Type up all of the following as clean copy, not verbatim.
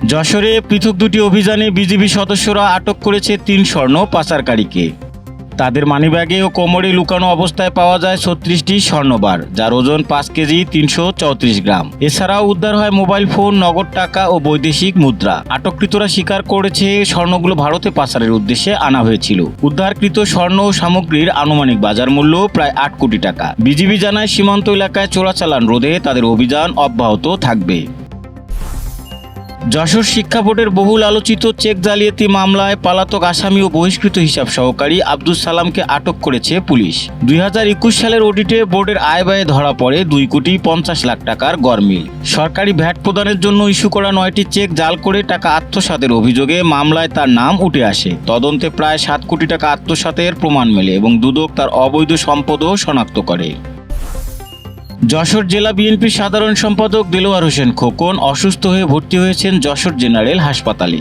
যশোরে পৃথক দুটি অভিযানে বিজিবি সদস্যরা আটক করেছে ৩ স্বর্ণ পাচারকারীকে। তাদের মানিব্যাগে ও কোমরে লুকানো অবস্থায় পাওয়া যায় ৩৬টি স্বর্ণবার, যার ওজন ৫ কেজি ৩৩৪ গ্রাম। এছাড়াও উদ্ধার হয় মোবাইল ফোন, নগদ টাকা ও বৈদেশিক মুদ্রা। আটককৃতরা স্বীকার করেছে স্বর্ণগুলো ভারতে পাচারের উদ্দেশ্যে আনা হয়েছিল। উদ্ধারকৃত স্বর্ণ ও সামগ্রীর আনুমানিক বাজার মূল্য প্রায় ৮ কোটি টাকা। বিজিবি জানায় সীমান্ত এলাকায় চোরাচালান রোধে তাদের অভিযান অব্যাহত থাকবে। যশোর শিক্ষা বোর্ডের বহুল আলোচিত চেক জালিয়াতি মামলায় পলাতক আসামি ও বহিষ্কৃত হিসাব সহকারী আব্দুল সালামকে আটক করেছে পুলিশ। ২০২১ সালের অডিটে বোর্ডের আয় ব্যয়ে ধরা পড়ে ২,৫০,০০,০০০ টাকার গরমিল। সরকারি ভ্যাট প্রদানের জন্য ইস্যু করা ৯টি চেক জাল করে টাকা আত্মসাতের অভিযোগে মামলায় তার নাম উঠে আসে। তদন্তে প্রায় ৭ কোটি টাকা আত্মসাতের প্রমাণ মেলে এবং দুদক তার অবৈধ সম্পদও শনাক্ত করে। যশোর জেলা বিএনপির সাধারণ সম্পাদক দেলোয়ার হোসেন খোকন অসুস্থ হয়ে ভর্তি হয়েছেন যশোর জেনারেল হাসপাতালে।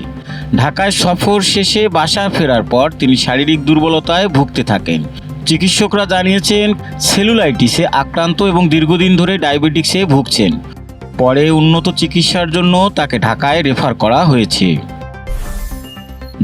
ঢাকায় সফর শেষে বাসায় ফেরার পর তিনি শারীরিক দুর্বলতায় ভুগতে থাকেন। চিকিৎসকরা জানিয়েছেন সেলুলাইটিসে আক্রান্ত এবং দীর্ঘদিন ধরে ডায়াবেটিক্সে ভুগছেন। পরে উন্নত চিকিৎসার জন্য তাকে ঢাকায় রেফার করা হয়েছে।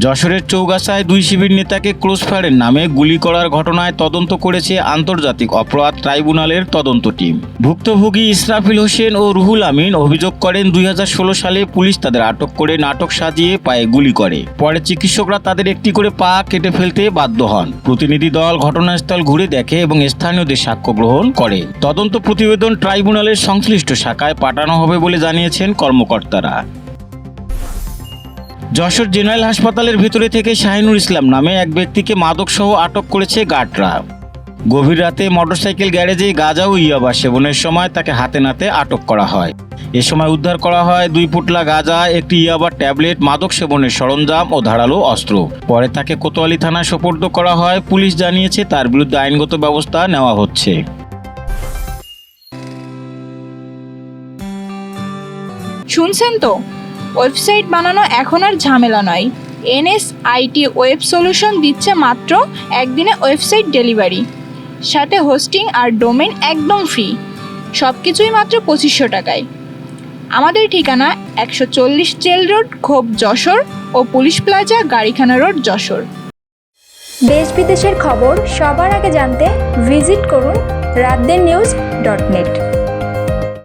যশোরের চৌগাছায় ২ শিবির নেতাকে ক্রসফায়ারের নামে গুলি করার ঘটনায় তদন্ত করেছে আন্তর্জাতিক অপরাধ ট্রাইব্যুনালের তদন্ত টিম। ভুক্তভোগী ইসরাফিল হোসেন ও রুহুল আমিন অভিযোগ করেন ২০১৬ সালে পুলিশ তাদের আটক করে নাটক সাজিয়ে পায়ে গুলি করে। পরে চিকিৎসকরা তাদের একটি করে পা কেটে ফেলতে বাধ্য হন। প্রতিনিধি দল ঘটনাস্থল ঘুরে দেখে এবং স্থানীয়দের সাক্ষ্য গ্রহণ করে। তদন্ত প্রতিবেদন ট্রাইব্যুনালের সংশ্লিষ্ট শাখায় পাঠানো হবে বলে জানিয়েছেন কর্মকর্তারা। যশোর জেনারেল হাসপাতালের ভেতরে থেকে শাহিনুর ইসলাম নামে এক ব্যক্তিকে মাদকসহ আটক করেছে গার্ডরা। গভীর রাতে মোটরসাইকেল গ্যারেজে গাঁজা ও ইয়াবা সেবনের সময় তাকে হাতে নাতে আটক করা হয়। এ সময় উদ্ধার করা হয় ২ পোটলা গাঁজা, একটি ইয়াবার ট্যাবলেট, মাদক সেবনের সরঞ্জাম ও ধারালো অস্ত্র। পরে তাকে কোতোয়ালি থানায় সোপর্দ করা হয়। পুলিশ জানিয়েছে তার বিরুদ্ধে আইনগত ব্যবস্থা নেওয়া হচ্ছে। শুনছেন তো, ওয়েবসাইট বানানো এখন আর ঝামেলা নয়। NSIT ওয়েব সলিউশন দিচ্ছে মাত্র একদিনে ওয়েবসাইট ডেলিভারি, সাথে হোস্টিং আর ডোমেইন একদম ফ্রি। সব কিছুই মাত্র ২৫০০ টাকায়। আমাদের ঠিকানা ১৪০ জেল রোড, খোপ, যশোর ও পুলিশ প্লাজা, গাড়িখানা রোড, যশোর। দেশ বিদেশের খবর সবার আগে জানতে ভিজিট করুন ratdennews.net।